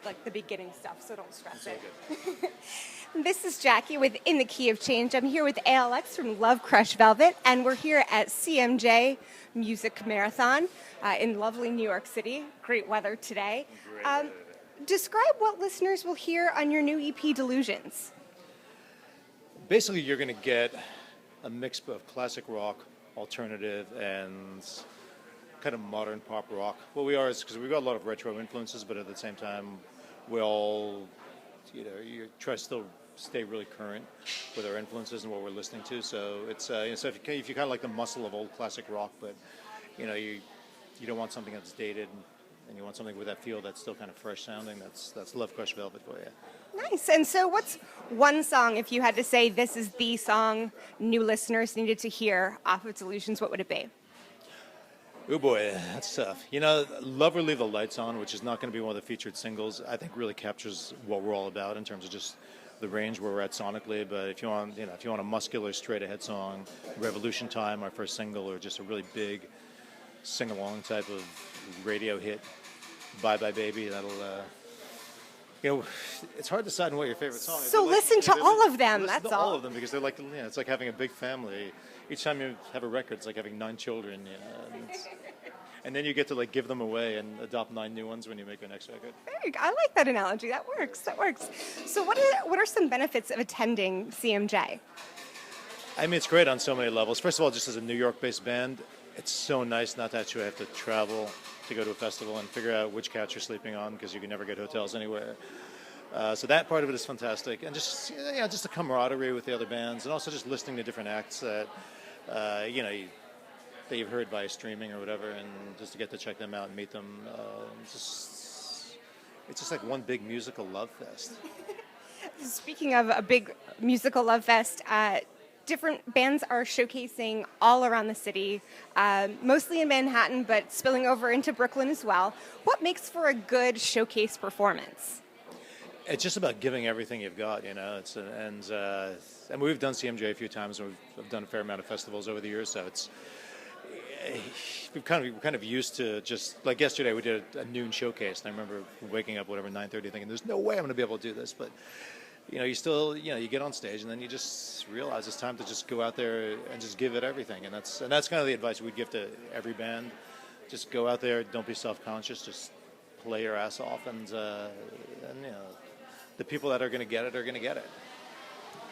like the beginning stuff, so don't stress it. Okay. This is Jackie with In the Key of Change. I'm here with ALX from Love Crush Velvet, and we're here at CMJ Music Marathon in lovely New York City. Great weather today. Describe what listeners will hear on your new EP, Delusions. Basically, you're going to get a mix of classic rock, alternative, and kind of modern pop rock. What we are is, because we've got a lot of retro influences, but at the same time, we all, you try to still stay really current with our influences and what we're listening to. So it's so if you kind of like the muscle of old classic rock, but you don't want something that's dated, and you want something with that feel that's still kind of fresh sounding. That's Love Crush Velvet for you. Nice. And so what's one song, if you had to say this is the song new listeners needed to hear off of Delusions, what would it be? Oh boy, that's tough. Love or Leave the Lights On, which is not going to be one of the featured singles, I think really captures what we're all about in terms of just the range where we're at sonically. But if you want a muscular, straight-ahead song, Revolution Time, our first single, or just a really big sing-along type of radio hit, Bye Bye Baby, that'll. It's hard to decide what your favorite song is. So listen to all of them. Listen That's to all. all of them, because they're like, it's like having a big family. Each time you have a record, it's like having 9 children. And then you get to give them away and adopt 9 new ones when you make your next record. I like that analogy. That works. So what are some benefits of attending CMJ? I mean, it's great on so many levels. First of all, just as a New York-based band, it's so nice not to actually have to travel to go to a festival and figure out which couch you're sleeping on, because you can never get hotels anywhere. So that part of it is fantastic, and just the camaraderie with the other bands, and also just listening to different acts that that you've heard via streaming or whatever, and just to get to check them out and meet them. It's just like one big musical love fest. Speaking of a big musical love fest, different bands are showcasing all around the city, mostly in Manhattan, but spilling over into Brooklyn as well. What makes for a good showcase performance? It's just about giving everything you've got, and we've done CMJ a few times, and we've done a fair amount of festivals over the years, so we're kind of used to just, like yesterday we did a noon showcase, and I remember waking up 9:30 thinking there's no way I'm going to be able to do this, but you get on stage, and then you just realize it's time to just go out there and just give it everything, and that's kind of the advice we'd give to every band. Just go out there, don't be self-conscious, just play your ass off, and the people that are going to get it are going to get it.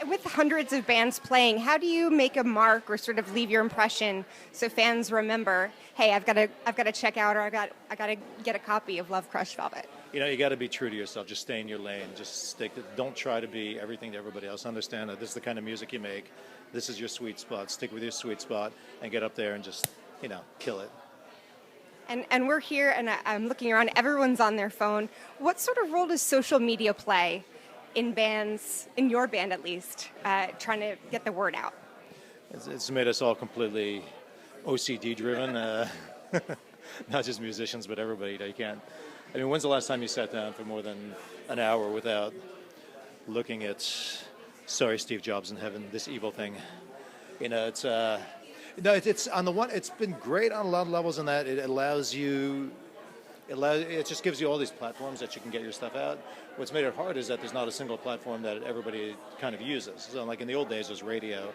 With hundreds of bands playing, how do you make a mark or sort of leave your impression so fans remember, hey, I've got to check out, or I got to get a copy of Love Crush Velvet? You got to be true to yourself. Just stay in your lane. Just don't try to be everything to everybody else. Understand that this is the kind of music you make. This is your sweet spot. Stick with your sweet spot and get up there and just, kill it. And we're here, and I'm looking around. Everyone's on their phone. What sort of role does social media play in bands, in your band at least, trying to get the word out? It's made us all completely OCD driven, not just musicians, but everybody. When's the last time you sat down for more than an hour without looking at, sorry, Steve Jobs in heaven, this evil thing? It's on the one. It's been great on a lot of levels in that it allows you. It just gives you all these platforms that you can get your stuff out. What's made it hard is that there's not a single platform that everybody kind of uses. So like in the old days, it was radio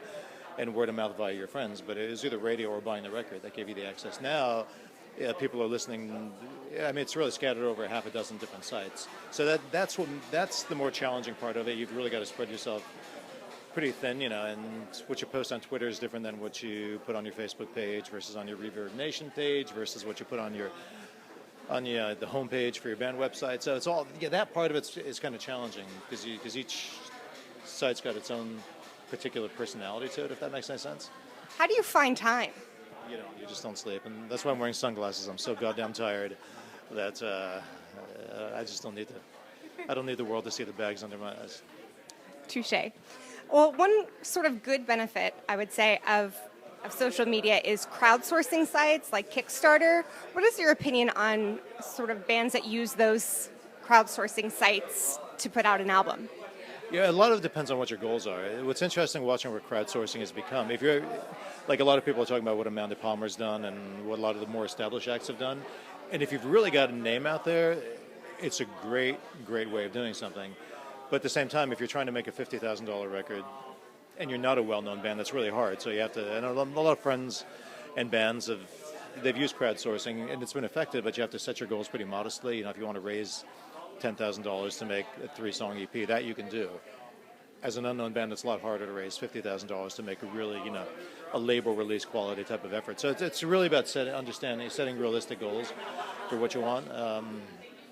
and word of mouth via your friends, but it was either radio or buying the record that gave you the access. Now, people are listening. It's really scattered over half a dozen different sites. So that's the more challenging part of it. You've really got to spread yourself pretty thin, and what you post on Twitter is different than what you put on your Facebook page versus on your Reverb Nation page versus what you put on the homepage for your band website. So it's all that part of it is kind of challenging because each site's got its own particular personality to it, if that makes any sense. How do you find time? You just don't sleep, and that's why I'm wearing sunglasses. I'm so goddamn tired that I just don't need I don't need the world to see the bags under my eyes. Touche. Well, one sort of good benefit, I would say, of social media is crowdsourcing sites like Kickstarter. What is your opinion on sort of bands that use those crowdsourcing sites to put out an album? Yeah, a lot of it depends on what your goals are. What's interesting watching where crowdsourcing has become, if you're, like a lot of people are talking about what Amanda Palmer's done and what a lot of the more established acts have done, and if you've really got a name out there, it's a great way of doing something. But at the same time, if you're trying to make a $50,000 record and you're not a well-known band, that's really hard. So you have to, and a lot of friends and bands they've used crowdsourcing and it's been effective, but you have to set your goals pretty modestly. If you want to raise $10,000 to make a 3-song EP, that you can do. As an unknown band, it's a lot harder to raise $50,000 to make a really, a label release quality type of effort. So it's really about setting realistic goals for what you want.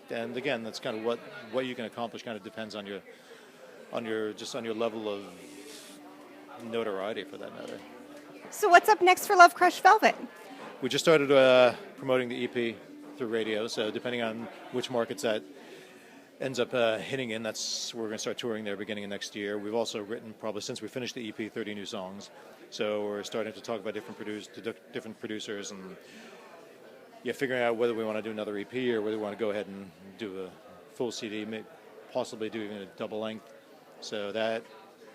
And again, that's kind of what you can accomplish. Kind of depends on your level of notoriety, for that matter. So what's up next for Love Crush Velvet? We just started promoting the EP through radio. So depending on which markets that ends up hitting in, we're going to start touring there beginning of next year. We've also written, probably since we finished the EP, 30 new songs. So we're starting to talk about different producers and figuring out whether we want to do another EP or whether we want to go ahead and do a full CD, possibly do even a double length. So that,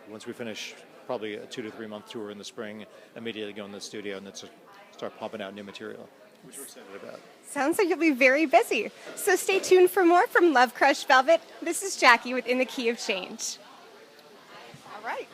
once we finish probably a 2 to 3 month tour in the spring, immediately go in the studio and then start popping out new material, which we're excited about. Sounds like you'll be very busy. So stay tuned for more from Love Crush Velvet. This is Jackie with In the Key of Change. All right.